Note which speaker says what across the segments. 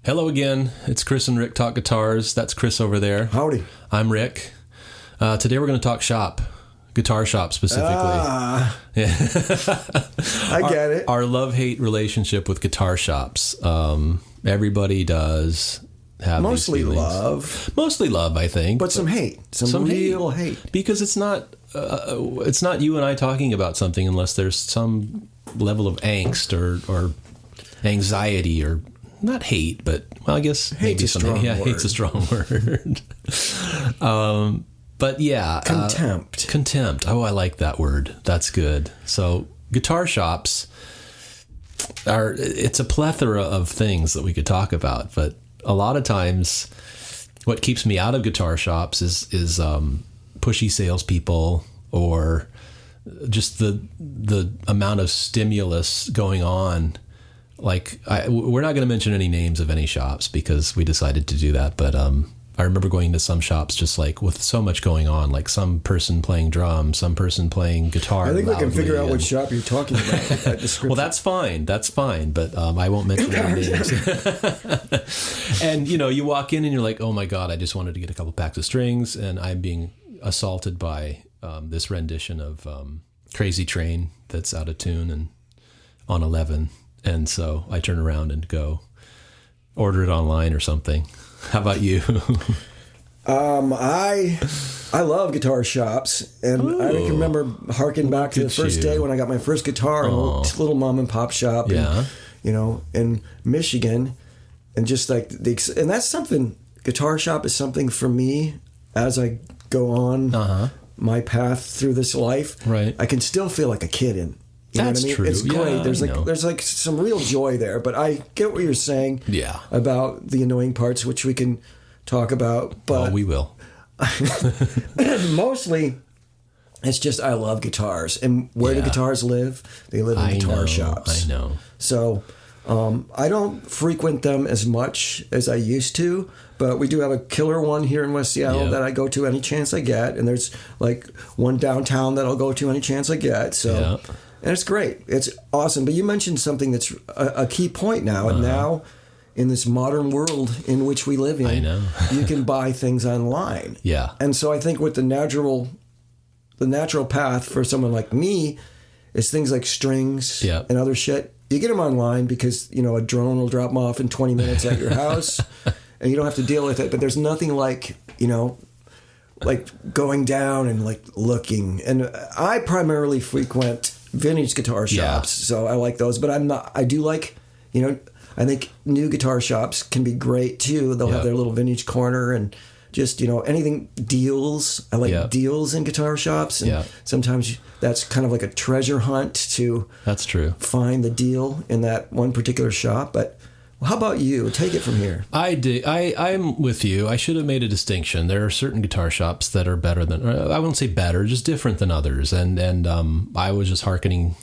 Speaker 1: Hello again. It's Chris and Rick Talk Guitars. That's Chris over there.
Speaker 2: Howdy.
Speaker 1: I'm Rick. Today we're going to talk shop, guitar shop specifically.
Speaker 2: I get it.
Speaker 1: Our love-hate relationship with guitar shops. Everybody does have
Speaker 2: Mostly
Speaker 1: these feelings.
Speaker 2: love.
Speaker 1: Mostly love, I think.
Speaker 2: But some hate. Some real hate.
Speaker 1: Because it's not you and I talking about something unless there's some level of angst or anxiety or not hate, but well, I guess maybe something. Yeah,
Speaker 2: word.
Speaker 1: hate's a strong word. But yeah,
Speaker 2: Contempt.
Speaker 1: Contempt. Oh, I like that word. That's good. So guitar shops it's a plethora of things that we could talk about, but a lot of times what keeps me out of guitar shops is pushy salespeople or just the amount of stimulus going on. Like, we're not going to mention any names of any shops because we decided to do that. But I remember going to some shops just like with so much going on, like some person playing drums, some person playing guitar.
Speaker 2: I think we can figure out
Speaker 1: and,
Speaker 2: what shop you're talking about with that description.
Speaker 1: Well, that's fine. That's fine. But I won't mention any names. And, you walk in and you're like, oh, my God, I just wanted to get a couple packs of strings. And I'm being assaulted by this rendition of Crazy Train that's out of tune and on 11. And so I turn around and go order it online or something. How about you?
Speaker 2: I love guitar shops, and
Speaker 1: Ooh,
Speaker 2: I can remember harking back to the first day when I got my first guitar in a little mom and pop shop, in Michigan, and just like and that's something. Guitar shop is something for me as I go on my path through this life.
Speaker 1: Right,
Speaker 2: I can still feel like a kid in. You know what I mean?
Speaker 1: True.
Speaker 2: It's great.
Speaker 1: Yeah,
Speaker 2: there's some real joy there, but I get what you're saying about the annoying parts, which we can talk about. But
Speaker 1: we will.
Speaker 2: Mostly, it's just I love guitars. And where do guitars live? They live in guitar shops.
Speaker 1: I know.
Speaker 2: So I don't frequent them as much as I used to, but we do have a killer one here in West Seattle that I go to any chance I get. And there's like one downtown that I'll go to any chance I get. So... And it's great. It's awesome. But you mentioned something that's a key point now. And now, in this modern world in which we live in,
Speaker 1: I know.
Speaker 2: you can buy things online.
Speaker 1: Yeah.
Speaker 2: And so I think what the natural path for someone like me is things like strings and other shit. You get them online because, a drone will drop them off in 20 minutes at your house. And you don't have to deal with it. But there's nothing like, like going down and like looking. And I primarily frequent vintage guitar shops, so I like those. But I do like, I think new guitar shops can be great too. They'll have their little vintage corner and just, anything deals. I like deals in guitar shops. And sometimes that's kind of like a treasure hunt to
Speaker 1: that's true.
Speaker 2: Find the deal in that one particular shop. But how about you? Take it from here.
Speaker 1: I'm with you. I should have made a distinction. There are certain guitar shops that are better than, I wouldn't say better, just different than others. And I was just hearkening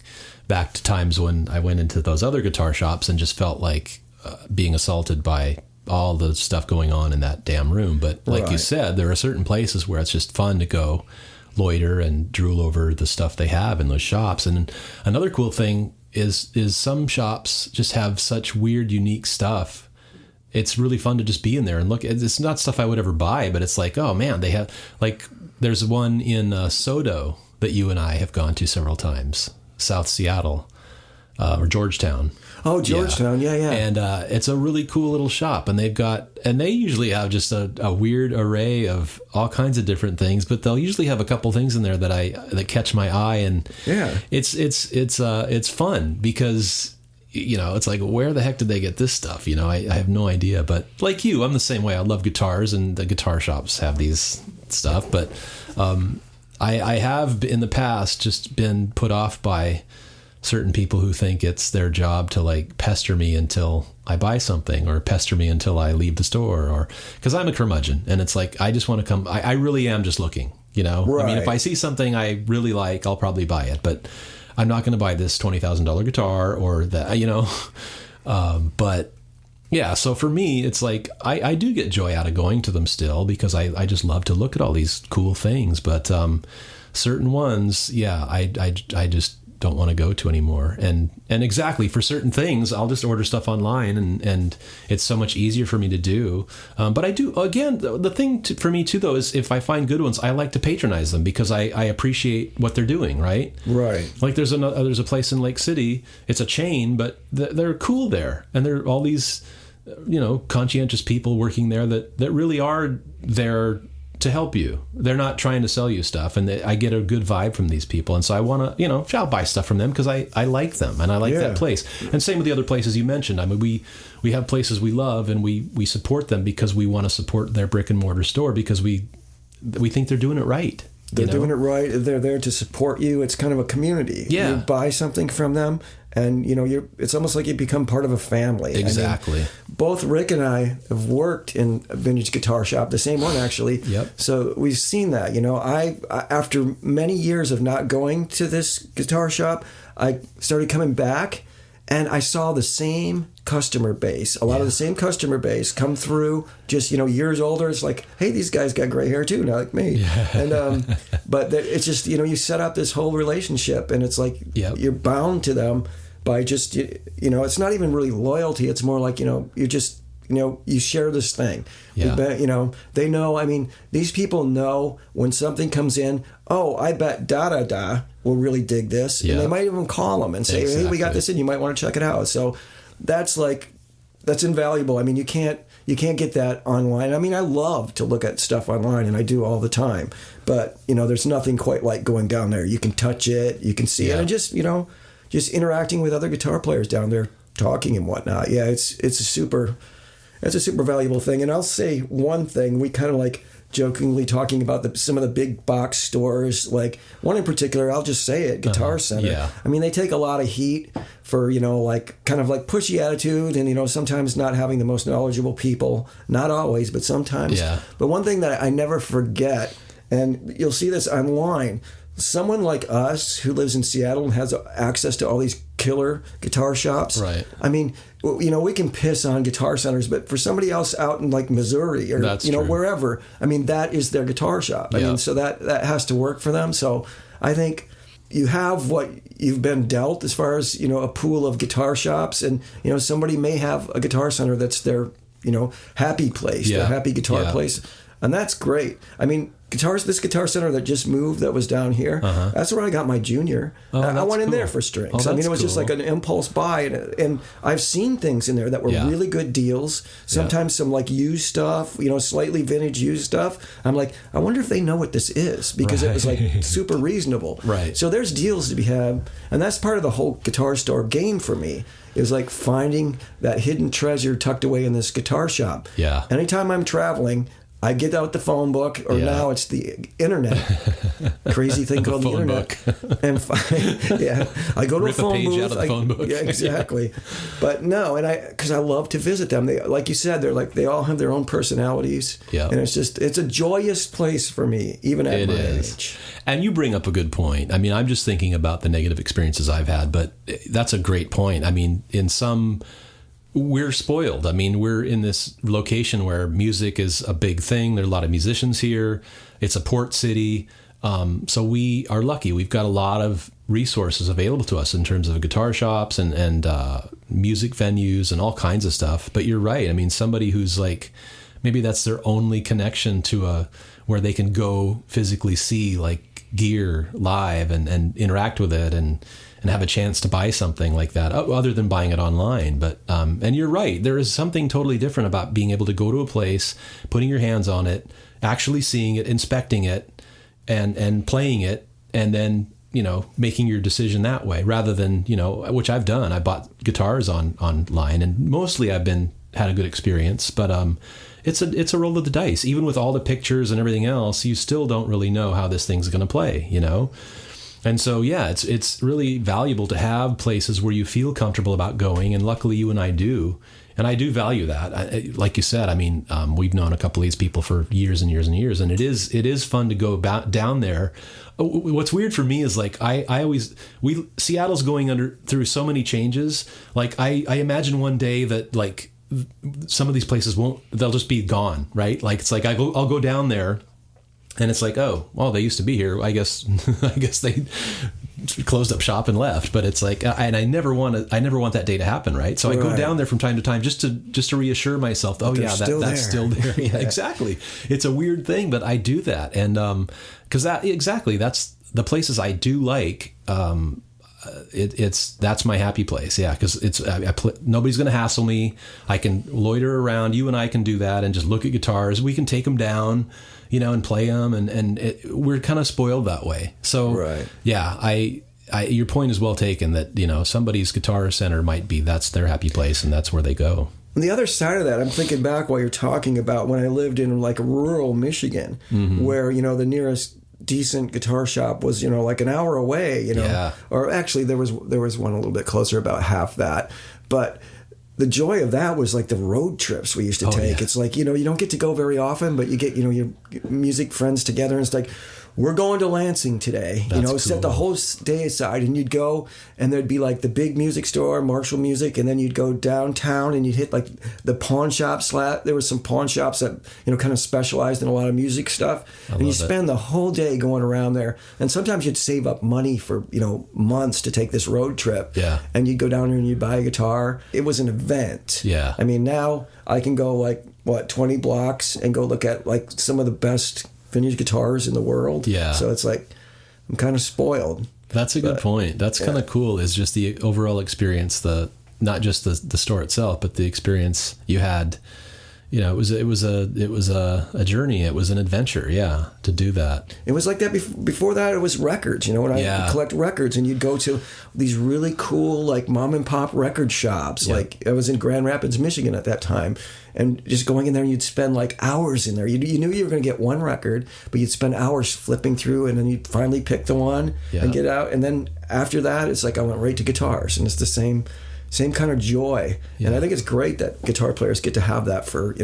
Speaker 1: back to times when I went into those other guitar shops and just felt like being assaulted by all the stuff going on in that damn room. But like you said, there are certain places where it's just fun to go loiter and drool over the stuff they have in those shops. And another cool thing is some shops just have such weird, unique stuff. It's really fun to just be in there and look. It's not stuff I would ever buy, but it's like, oh man, they have, like, there's one in Sodo that you and I have gone to several times, South Seattle, or Georgetown.
Speaker 2: Oh, Georgetown, yeah.
Speaker 1: And it's a really cool little shop, and they usually have just a weird array of all kinds of different things, but they'll usually have a couple things in there that catch my eye, and it's fun because it's like, where the heck did they get this stuff? I have no idea, but like you, I'm the same way. I love guitars, and the guitar shops have these stuff, but I have in the past just been put off by certain people who think it's their job to like pester me until I buy something or pester me until I leave the store, or because I'm a curmudgeon and it's like, I just want to come. I really am just looking, Right. I mean, if I see something I really like, I'll probably buy it, but I'm not going to buy this $20,000 guitar or that, but yeah. So for me, it's like, I do get joy out of going to them still because I just love to look at all these cool things, but certain ones, I just don't want to go to anymore. And exactly, for certain things, I'll just order stuff online, and it's so much easier for me to do. But I do, again, the thing for me too, though, is if I find good ones, I like to patronize them because I appreciate what they're doing, right?
Speaker 2: Right.
Speaker 1: Like there's a place in Lake City, it's a chain, but they're cool there. And there are all these, conscientious people working there that really are there to help you. They're not trying to sell you stuff, and I get a good vibe from these people, and so I want to, I'll buy stuff from them because I like them and I like that place. And same with the other places you mentioned. I mean, we have places we love, and we support them because we want to support their brick and mortar store because we think they're doing it right.
Speaker 2: They're doing it right. They're there to support you. It's kind of a community.
Speaker 1: Yeah.
Speaker 2: You buy something from them, and it's almost like you become part of a family.
Speaker 1: Exactly.
Speaker 2: I mean, both Rick and I have worked in a vintage guitar shop, the same one actually.
Speaker 1: Yep.
Speaker 2: So we've seen that. I after many years of not going to this guitar shop, I started coming back, and I saw the same customer base, a lot of the same customer base come through, just, years older. It's like, hey, these guys got gray hair too, not like me. Yeah. And, but it's just, you set up this whole relationship, and it's like, you're bound to them by just, it's not even really loyalty. It's more like, you just, you share this thing.
Speaker 1: Yeah.
Speaker 2: They know, I mean, these people know when something comes in, oh, I bet da-da-da will really dig this. Yeah. And they might even call them and say, hey, we got this in, you might want to check it out. So that's invaluable. I mean, you can't get that online. I mean, I love to look at stuff online, and I do all the time. But, there's nothing quite like going down there. You can touch it, you can see it, and just, just interacting with other guitar players down there, talking and whatnot. Yeah, it's a super valuable thing. And I'll say one thing, we kind of like jokingly talking about some of the big box stores, like one in particular, I'll just say it, Guitar Center.
Speaker 1: Yeah.
Speaker 2: I mean, they take a lot of heat for, kind of like pushy attitude and, sometimes not having the most knowledgeable people, not always, but sometimes.
Speaker 1: Yeah.
Speaker 2: But one thing that I never forget, and you'll see this online, someone like us who lives in Seattle and has access to all these killer guitar shops.
Speaker 1: Right.
Speaker 2: I mean, we can piss on guitar centers, but for somebody else out in like Missouri or,
Speaker 1: true.
Speaker 2: Wherever, I mean, that is their guitar shop. I mean, so that has to work for them. So I think you have what you've been dealt as far as, a pool of guitar shops, and, somebody may have a Guitar Center that's their, happy place, their happy guitar place. And that's great. I mean, this Guitar Center that just moved, that was down here, that's where I got my Junior. I went in there for strings. I mean, it was just like an impulse buy, and I've seen things in there that were really good deals. Sometimes some like used stuff, slightly vintage used stuff. I'm like, I wonder if they know what this is, because it was like super reasonable.
Speaker 1: Right.
Speaker 2: So there's deals to be had, and that's part of the whole guitar store game for me. Is like finding that hidden treasure tucked away in this guitar shop.
Speaker 1: Yeah.
Speaker 2: Anytime I'm traveling, I get out the phone book, or now it's the internet, crazy thing called the internet, and I go to a phone booth.
Speaker 1: Out of the phone book.
Speaker 2: Yeah, exactly. But no, because I love to visit them. They, like you said, they all have their own personalities.
Speaker 1: Yeah,
Speaker 2: and it's a joyous place for me, even at my age.
Speaker 1: And you bring up a good point. I mean, I'm just thinking about the negative experiences I've had, but that's a great point. I mean, we're spoiled. I mean, we're in this location where music is a big thing. There are a lot of musicians here. It's a port city. So we are lucky. We've got a lot of resources available to us in terms of guitar shops and music venues and all kinds of stuff. But you're right. I mean, somebody who's like, maybe that's their only connection to where they can go physically see like gear live and interact with it and have a chance to buy something like that, other than buying it online. But and you're right, there is something totally different about being able to go to a place, putting your hands on it, actually seeing it, inspecting it, and playing it, and then making your decision that way, rather than which I've done. I bought guitars online, and mostly I've had a good experience. But it's a roll of the dice. Even with all the pictures and everything else, you still don't really know how this thing's going to play. And so, it's really valuable to have places where you feel comfortable about going. And luckily you and I do. And I do value that. Like you said, I mean, we've known a couple of these people for years and years and years. And it is fun to go down there. What's weird for me is like, Seattle's going through so many changes. Like I imagine one day that like some of these places they'll just be gone, right? Like it's like I'll go down there. And it's like, oh, well, they used to be here. I guess they closed up shop and left. But it's like, and I never want that day to happen, right? So I go down there from time to time just to reassure myself. Oh yeah, that's still there. Yeah, exactly. It's a weird thing, but I do that, and because that's the places I do like. That's my happy place. Yeah. Cause nobody's going to hassle me. I can loiter around. You and I can do that and just look at guitars. We can take them down, and play them. And we're kind of spoiled that way. So yeah, your point is well taken that, somebody's Guitar Center that's their happy place and that's where they go.
Speaker 2: On the other side of that, I'm thinking back while you're talking about when I lived in like rural Michigan, where, the nearest decent guitar shop was like an hour away, or actually there was one a little bit closer, about half that. But the joy of that was like the road trips we used to take. Yeah. It's like, you don't get to go very often, but you get, your music friends together, and it's like, we're going to Lansing today. That's cool. Set the whole day aside, and you'd go, and there'd be like the big music store, Marshall Music, and then you'd go downtown and you'd hit like the pawn shops. There was some pawn shops that kind of specialized in a lot of music stuff, and you spend the whole day going around there. And sometimes you'd save up money for months to take this road trip.
Speaker 1: Yeah,
Speaker 2: and you'd go down there and you'd buy a guitar. It was an event.
Speaker 1: Yeah,
Speaker 2: I mean now I can go like 20 blocks and go look at like some of the best vintage guitars in the world.
Speaker 1: Yeah.
Speaker 2: So it's like, I'm kind of spoiled.
Speaker 1: That's a good point. That's kind of cool, is just the overall experience, not just the store itself, but the experience you had. It was a journey. It was an adventure. Yeah. To do that.
Speaker 2: It was like that before that. It was records, when I collect records, and you'd go to these really cool, like mom and pop record shops. Yep. Like I was in Grand Rapids, Michigan at that time. And just going in there, and you'd spend like hours in there. You knew you were going to get one record, but you'd spend hours flipping through, and then you'd finally pick the one and get out. And then after that, it's like I went right to guitars, and it's the same kind of joy. Yeah. And I think it's great that guitar players get to have that for,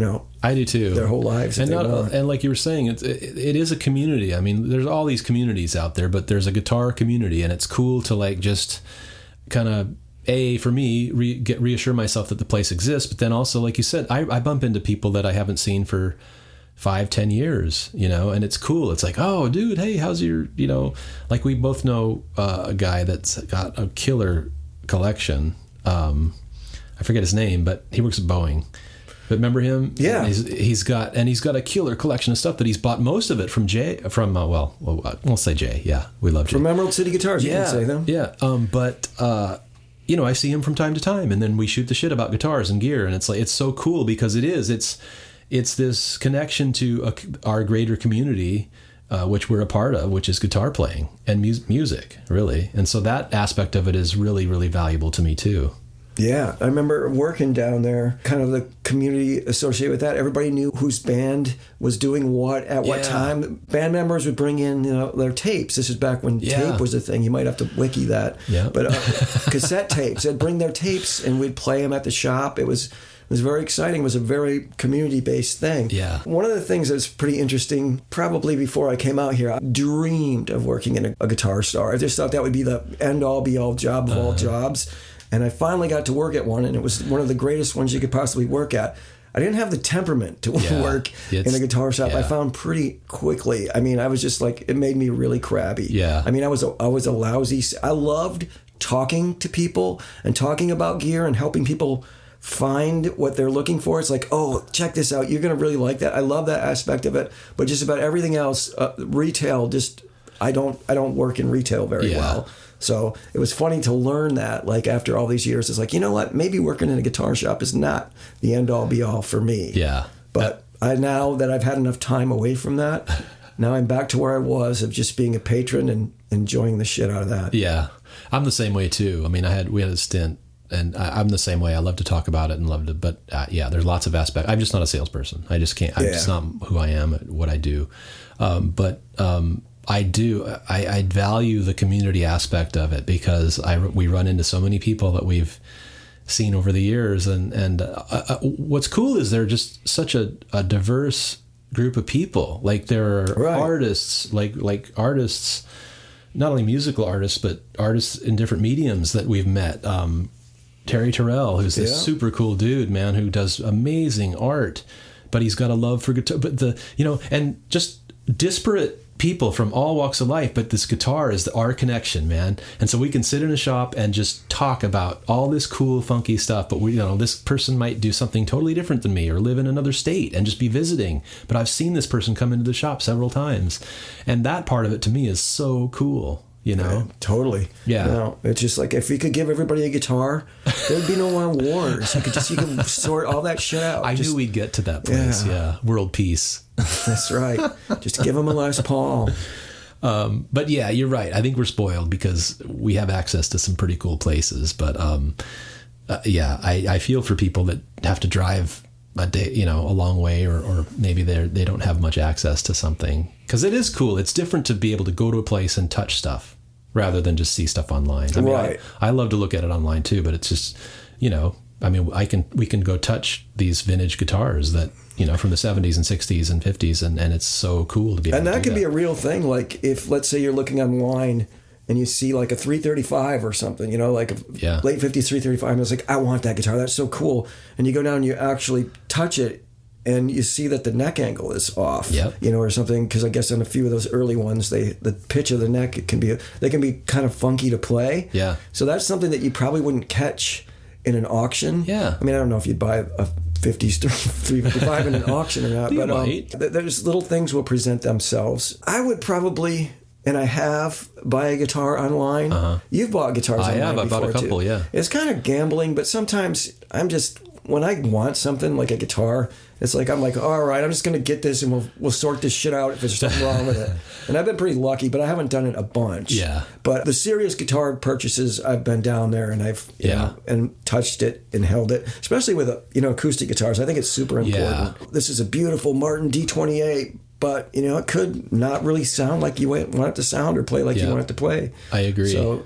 Speaker 1: I do too,
Speaker 2: their whole lives.
Speaker 1: And like you were saying, it is a community. I mean, there's all these communities out there, but there's a guitar community, and it's cool to like just kind of, for me, reassure myself that the place exists. But then also, like you said, I bump into people that I haven't seen for 5-10 years, and it's cool. It's like, oh, dude, hey, how's your, like we both know a guy that's got a killer collection. I forget his name, but he works at Boeing. But remember him?
Speaker 2: Yeah.
Speaker 1: He's got a killer collection of stuff that he's bought most of it from Jay. We'll say Jay. Yeah, we love Jay.
Speaker 2: From Emerald City Guitars, you can say them.
Speaker 1: Yeah. But I see him from time to time, and then we shoot the shit about guitars and gear, and it's like, it's so cool because it's this connection to our greater community, which we're a part of, which is guitar playing and music, really. And so that aspect of it is really, really valuable to me too.
Speaker 2: Yeah, I remember working down there, kind of the community associated with that. Everybody knew whose band was doing what at what time. Band members would bring in, their tapes. This is back when tape was a thing. You might have to wiki that.
Speaker 1: Yeah.
Speaker 2: But cassette tapes. They'd bring their tapes, and we'd play them at the shop. It was very exciting. It was a very community-based thing.
Speaker 1: Yeah.
Speaker 2: One of the things that's pretty interesting, probably before I came out here, I dreamed of working in a guitar store. I just thought that would be the end-all, be-all job of all jobs. And I finally got to work at one, and it was one of the greatest ones you could possibly work at. I didn't have the temperament to work in a guitar shop. I found pretty quickly. I mean, I was just like, it made me really crabby.
Speaker 1: Yeah.
Speaker 2: I mean, I was a lousy. I loved talking to people and talking about gear and helping people find what they're looking for. It's like, oh, check this out. You're going to really like that. I love that aspect of it. But just about everything else, retail, I don't work in retail very well. So it was funny to learn that, like, after all these years, it's like, you know what, maybe working in a guitar shop is not the end-all be-all for me.
Speaker 1: Yeah.
Speaker 2: But now that I've had enough time away from that, now I'm back to where I was, of just being a patron and enjoying the shit out of that.
Speaker 1: Yeah. I'm the same way too. I mean, we had a stint, and I'm the same way. I love to talk about it and love to, but there's lots of aspects. I'm just not a salesperson. I just can't, I'm just not who I am at what I do. I value the community aspect of it, because we run into so many people that we've seen over the years, and what's cool is they're just such a diverse group of people. Like, there are artists, like artists, not only musical artists, but artists in different mediums that we've met. Terry Terrell, who's this super cool dude, man, who does amazing art, but he's got a love for guitar. But and just disparate people from all walks of life, but this guitar is our connection, man. And so we can sit in a shop and just talk about all this cool, funky stuff. But this person might do something totally different than me or live in another state and just be visiting. But I've seen this person come into the shop several times. And that part of it to me is so cool.
Speaker 2: Yeah, totally.
Speaker 1: Yeah.
Speaker 2: It's just like if we could give everybody a guitar, there'd be no more wars. You could sort all that shit out.
Speaker 1: I knew we'd get to that place. Yeah. World peace.
Speaker 2: That's right. Just give them a Les Paul.
Speaker 1: But yeah, you're right. I think we're spoiled because we have access to some pretty cool places. But I feel for people that have to drive a day, a long way, or maybe they don't have much access to something. Because it is cool. It's different to be able to go to a place and touch stuff rather than just see stuff online. I mean,
Speaker 2: right.
Speaker 1: I love to look at it online too, but it's just, we can go touch these vintage guitars that, from the 70s and 60s and 50s, and it's so cool to be able to do that.
Speaker 2: And that can be a real thing. Like if, let's say you're looking online and you see like a 335 or something, like a late 50s 335, and it's like, I want that guitar. That's so cool. And you go down and you actually touch it, and you see that the neck angle is off, or something. Because I guess on a few of those early ones, the pitch of the neck they can be kind of funky to play.
Speaker 1: Yeah.
Speaker 2: So that's something that you probably wouldn't catch in an auction.
Speaker 1: Yeah.
Speaker 2: I mean, I don't know if you'd buy a 50s 355 in an auction or not, but there's little things will present themselves. I would probably, and I have, buy a guitar online. You've bought guitars online before,
Speaker 1: I bought a couple,
Speaker 2: too.
Speaker 1: Yeah.
Speaker 2: It's kind of gambling, but sometimes when I want something like a guitar, it's like, I'm like, all right, I'm just going to get this and we'll sort this shit out if there's something wrong with it. And I've been pretty lucky, but I haven't done it a bunch.
Speaker 1: Yeah.
Speaker 2: But the serious guitar purchases, I've been down there and I've and touched it and held it, especially with acoustic guitars. I think it's super important. Yeah. This is a beautiful Martin D28, but it could not really sound like you want it to sound or play like you want it to play.
Speaker 1: I agree.
Speaker 2: So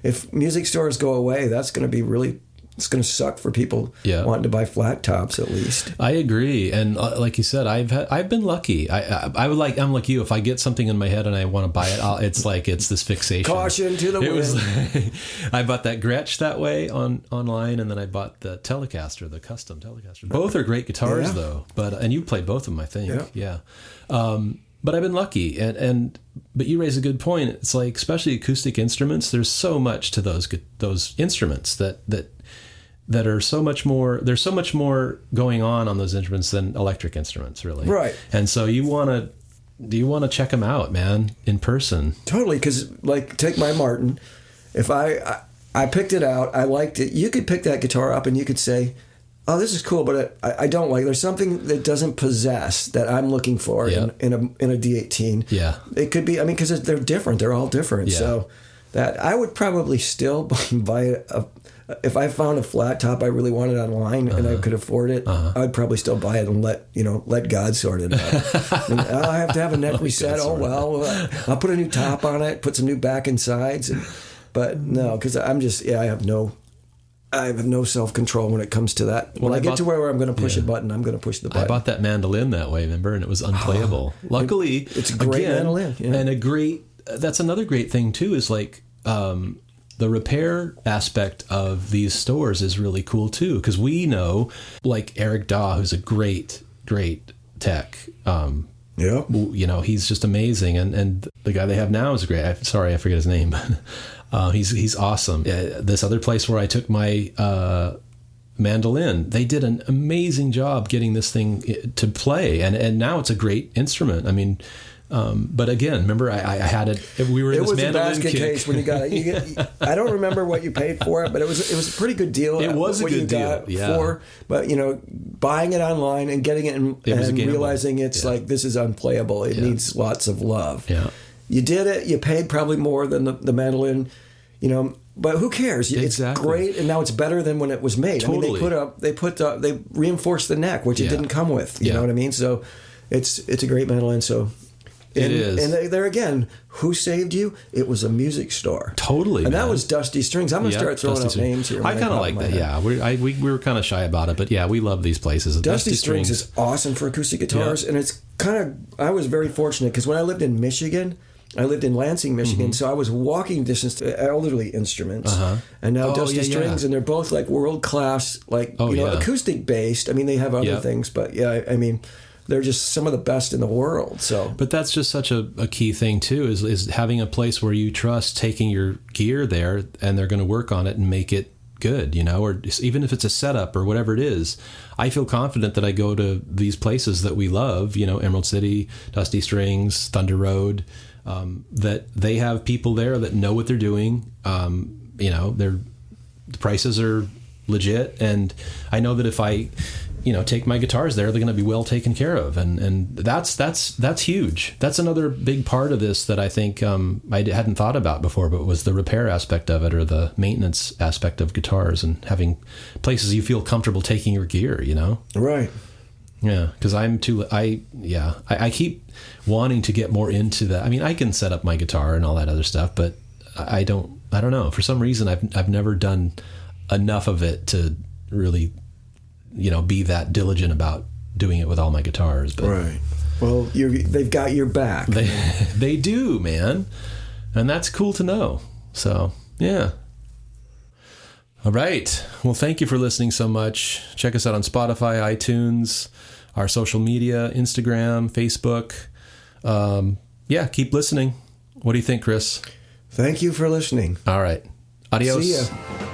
Speaker 2: if music stores go away, that's going to be really. It's going to suck for people wanting to buy flat tops, at least.
Speaker 1: I agree, and like you said, I've been lucky. I'm like you. If I get something in my head and I want to buy it, it's this fixation.
Speaker 2: Caution to the wind.
Speaker 1: I bought that Gretsch that way online, and then I bought the Telecaster, the custom Telecaster. Both are great guitars, though. And you play both of them, I think. Yeah. But I've been lucky, but you raise a good point. It's like, especially acoustic instruments. There's so much to those instruments that are so much more. There's so much more going on those instruments than electric instruments, really.
Speaker 2: Right.
Speaker 1: And so you want to check them out, man, in person.
Speaker 2: Totally, because like take my Martin. If I picked it out, I liked it. You could pick that guitar up and you could say, oh, this is cool, but I don't like. There's something that doesn't possess that I'm looking for in a D18.
Speaker 1: Yeah.
Speaker 2: It could be. I mean, because they're different. They're all different. Yeah. So that I would probably still buy if I found a flat top I really wanted online and I could afford it, I'd probably still buy it and let God sort it out. And I have to have a neck reset. Oh well, I'll put a new top on it, put some new back and sides. But no, because I'm just I have no self-control when it comes to that. When I get to where I'm going to push a button, I'm going to push the button.
Speaker 1: I bought that mandolin that way, remember, and it was unplayable. Luckily,
Speaker 2: it's a great mandolin,
Speaker 1: and that's another great thing too. Is like. The repair aspect of these stores is really cool too, because we know, like Eric Daw, who's a great tech. He's just amazing, and the guy they have now is great. I forget his name, but he's awesome. This other place where I took my mandolin, they did an amazing job getting this thing to play, and now it's a great instrument. I mean. But again, remember, I had it. We were in this mandolin.
Speaker 2: It was a basket case when you got it. I don't remember what you paid for it, but it was a pretty good deal.
Speaker 1: It was a good deal,
Speaker 2: But buying it online and getting it and realizing it's like this is unplayable. It needs lots of love.
Speaker 1: Yeah,
Speaker 2: you did it. You paid probably more than the mandolin. But who cares? It's great, and now it's better than when it was made.
Speaker 1: Totally.
Speaker 2: I mean, they reinforced the neck, which it didn't come with. You know what I mean? So it's a great mandolin. So.
Speaker 1: It is.
Speaker 2: And there again, who saved you? It was a music store.
Speaker 1: Totally.
Speaker 2: And that was Dusty Strings. I'm going to start throwing out names here.
Speaker 1: I kind of like that, yeah. We were kind of shy about it, but yeah, we love these places.
Speaker 2: Dusty Strings is awesome for acoustic guitars, and it's I was very fortunate because when I lived in Michigan, I lived in Lansing, Michigan, so I was walking distance to elderly instruments. And now Dusty Strings, and they're both like world-class, acoustic-based. I mean, they have other things, but I mean... they're just some of the best in the world. So,
Speaker 1: but that's just such a key thing too, is having a place where you trust taking your gear there and they're going to work on it and make it good, you know, or even if it's a setup or whatever it is. I feel confident that I go to these places that we love, you know, Emerald City, Dusty Strings, Thunder Road, that they have people there that know what they're doing. You know, the prices are legit, and I know that if I, you know, take my guitars there, they're going to be well taken care of, and that's huge. That's another big part of this that I think I hadn't thought about before, but was the repair aspect of it, or the maintenance aspect of guitars, and having places you feel comfortable taking your gear, you know? Right. Yeah, because I keep wanting to get more into that. I mean, I can set up my guitar and all that other stuff, but I don't know. For some reason, I've never done enough of it to really, you know, be that diligent about doing it with all my guitars. But
Speaker 2: right. Well, they've got your back.
Speaker 1: They do, man. And that's cool to know. So, yeah. All right. Well, thank you for listening so much. Check us out on Spotify, iTunes, our social media, Instagram, Facebook. Yeah, keep listening. What do you think, Chris?
Speaker 2: Thank you for listening.
Speaker 1: All right. Adios.
Speaker 2: See ya.